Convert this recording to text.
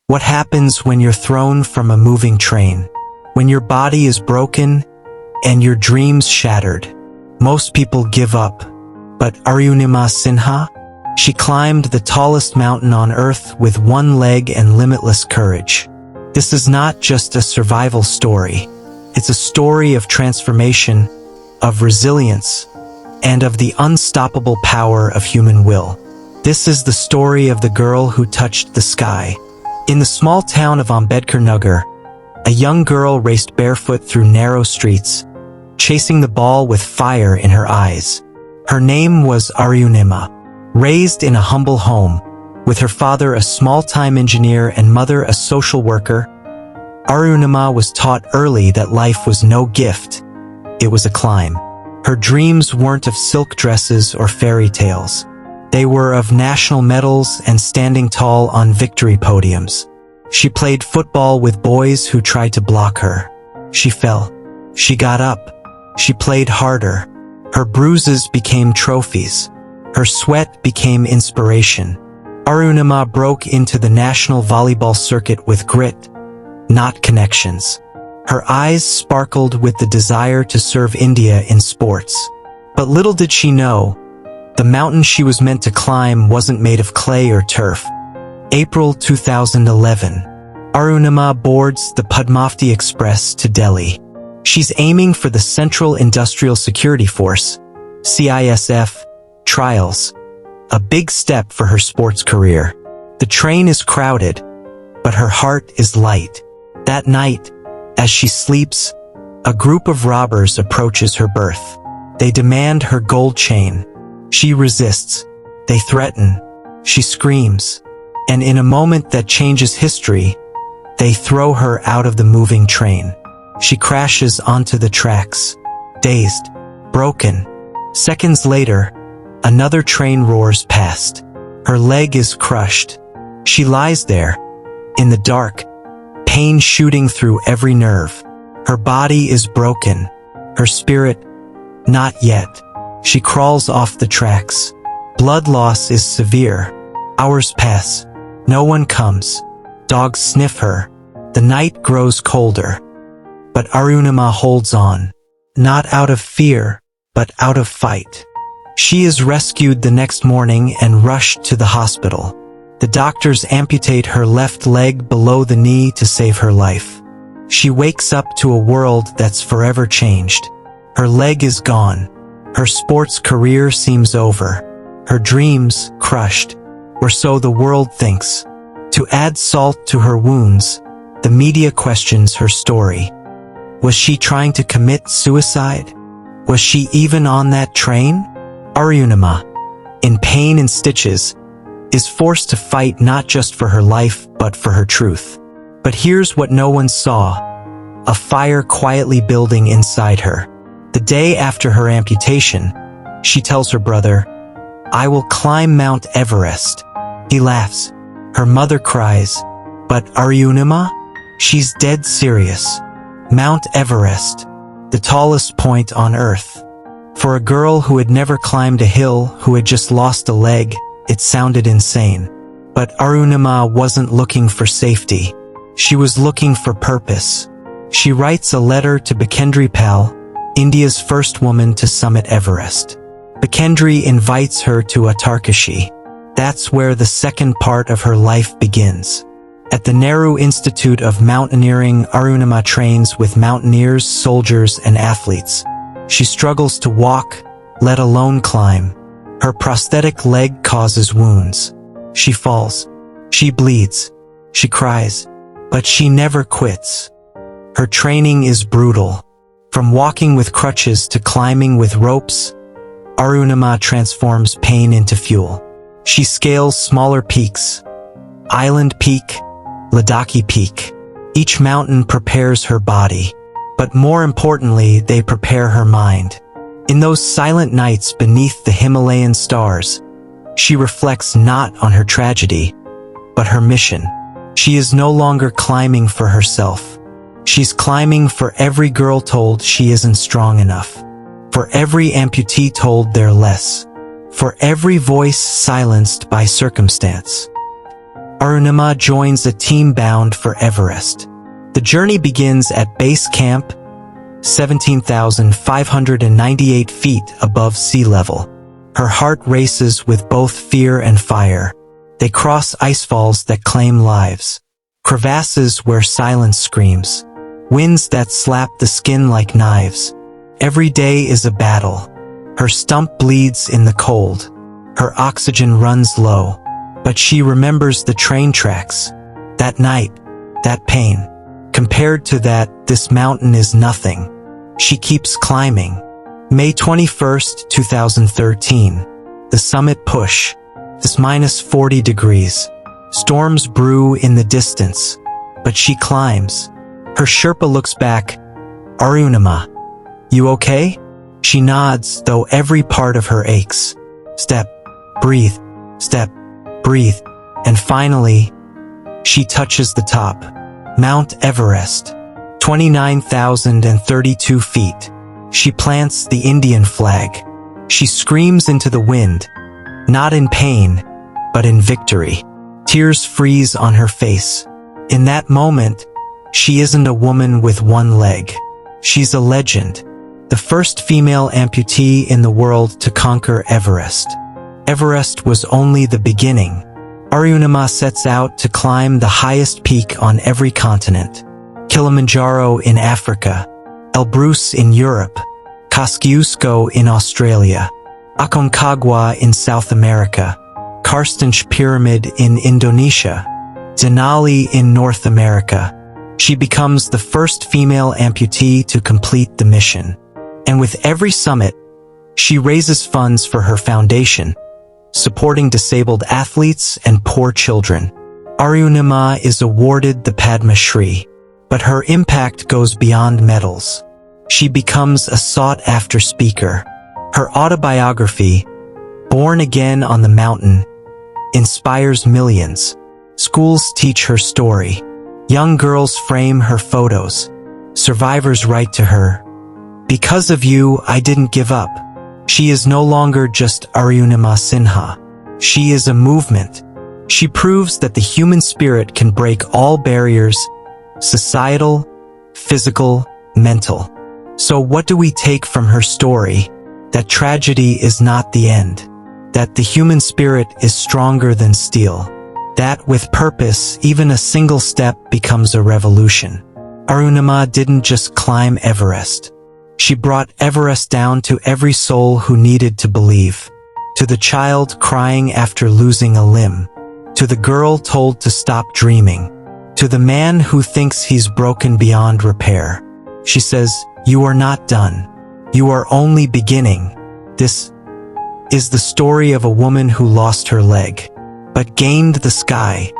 What happens when you're thrown from a moving train? When your body is broken and your dreams shattered. Most people give up. But Arunima Sinha? She climbed the tallest mountain on earth with one leg and limitless courage. This is not just a survival story. It's a story of transformation, of resilience, and of the unstoppable power of human will. This is the story of the girl who touched the sky. In the small town of Ambedkar Nagar, a young girl raced barefoot through narrow streets, chasing the ball with fire in her eyes. Her name was Arunima. Raised in a humble home, with her father a small-time engineer and mother a social worker, Arunima was taught early that life was no gift. It was a climb. Her dreams weren't of silk dresses or fairy tales. They were of national medals and standing tall on victory podiums. She played football with boys who tried to block her. She fell. She got up. She played harder. Her bruises became trophies. Her sweat became inspiration. Arunima broke into the national volleyball circuit with grit, not connections. Her eyes sparkled with the desire to serve India in sports. But little did she know, the mountain she was meant to climb wasn't made of clay or turf. April 2011. Arunima boards the Padmavati Express to Delhi. She's aiming for the Central Industrial Security Force, CISF, trials, a big step for her sports career. The train is crowded, but her heart is light. That night, as she sleeps, a group of robbers approaches her berth. They demand her gold chain. She resists. They threaten. She screams. And in a moment that changes history, they throw her out of the moving train. She crashes onto the tracks, dazed, broken. Seconds later, another train roars past. Her leg is crushed. She lies there, in the dark, pain shooting through every nerve. Her body is broken. Her spirit, not yet. She crawls off the tracks. Blood loss is severe. Hours pass. No one comes. Dogs sniff her. The night grows colder. But Arunima holds on. Not out of fear, but out of fight. She is rescued the next morning and rushed to the hospital. The doctors amputate her left leg below the knee to save her life. She wakes up to a world that's forever changed. Her leg is gone. Her sports career seems over. Her dreams, crushed, or so the world thinks. To add salt to her wounds, the media questions her story. Was she trying to commit suicide? Was she even on that train? Arunima, in pain and stitches, is forced to fight not just for her life but for her truth. But here's what no one saw. A fire quietly building inside her. The day after her amputation, she tells her brother, "I will climb Mount Everest." He laughs. Her mother cries, "But Arunima? She's dead serious. Mount Everest, the tallest point on Earth." For a girl who had never climbed a hill, who had just lost a leg, it sounded insane. But Arunima wasn't looking for safety. She was looking for purpose. She writes a letter to Bikendri Pal, India's first woman to summit Everest. Bikendri invites her to Uttarkashi. That's where the second part of her life begins. At the Nehru Institute of Mountaineering, Arunima trains with mountaineers, soldiers, and athletes. She struggles to walk, let alone climb. Her prosthetic leg causes wounds. She falls. She bleeds. She cries. But she never quits. Her training is brutal. From walking with crutches to climbing with ropes, Arunima transforms pain into fuel. She scales smaller peaks. Island Peak, Ladakhi Peak. Each mountain prepares her body. But more importantly, they prepare her mind. In those silent nights beneath the Himalayan stars, she reflects not on her tragedy, but her mission. She is no longer climbing for herself. She's climbing for every girl told she isn't strong enough. For every amputee told they're less. For every voice silenced by circumstance. Arunima joins a team bound for Everest. The journey begins at base camp, 17,598 feet above sea level. Her heart races with both fear and fire. They cross icefalls that claim lives, crevasses where silence screams, winds that slap the skin like knives. Every day is a battle. Her stump bleeds in the cold. Her oxygen runs low. But she remembers the train tracks. That night, that pain. Compared to that, this mountain is nothing. She keeps climbing. May 21st, 2013. The summit push. It's minus 40 degrees. Storms brew in the distance. But she climbs. Her Sherpa looks back. Arunima, you okay? She nods, though every part of her aches. Step, breathe, step, breathe. And finally, she touches the top. Mount Everest. 29,032 feet. She plants the Indian flag. She screams into the wind, not in pain, but in victory. Tears freeze on her face. In that moment, she isn't a woman with one leg. She's a legend. The first female amputee in the world to conquer Everest. Everest was only the beginning. Arunima sets out to climb the highest peak on every continent. Kilimanjaro in Africa, Elbrus in Europe, Kosciuszko in Australia, Aconcagua in South America, Karstens Pyramid in Indonesia, Denali in North America. She becomes the first female amputee to complete the mission. And with every summit, she raises funds for her foundation, supporting disabled athletes and poor children. Arunima is awarded the Padma Shri, but her impact goes beyond medals. She becomes a sought-after speaker. Her autobiography, Born Again on the Mountain, inspires millions. Schools teach her story. Young girls frame her photos. Survivors write to her, "Because of you, I didn't give up." She is no longer just Arunima Sinha. She is a movement. She proves that the human spirit can break all barriers, societal, physical, mental. So what do we take from her story? That tragedy is not the end. That the human spirit is stronger than steel. That with purpose, even a single step becomes a revolution. Arunima didn't just climb Everest. She brought Everest down to every soul who needed to believe. To the child crying after losing a limb. To the girl told to stop dreaming. To the man who thinks he's broken beyond repair. She says, "You are not done. You are only beginning." This is the story of a woman who lost her leg, but gained the sky.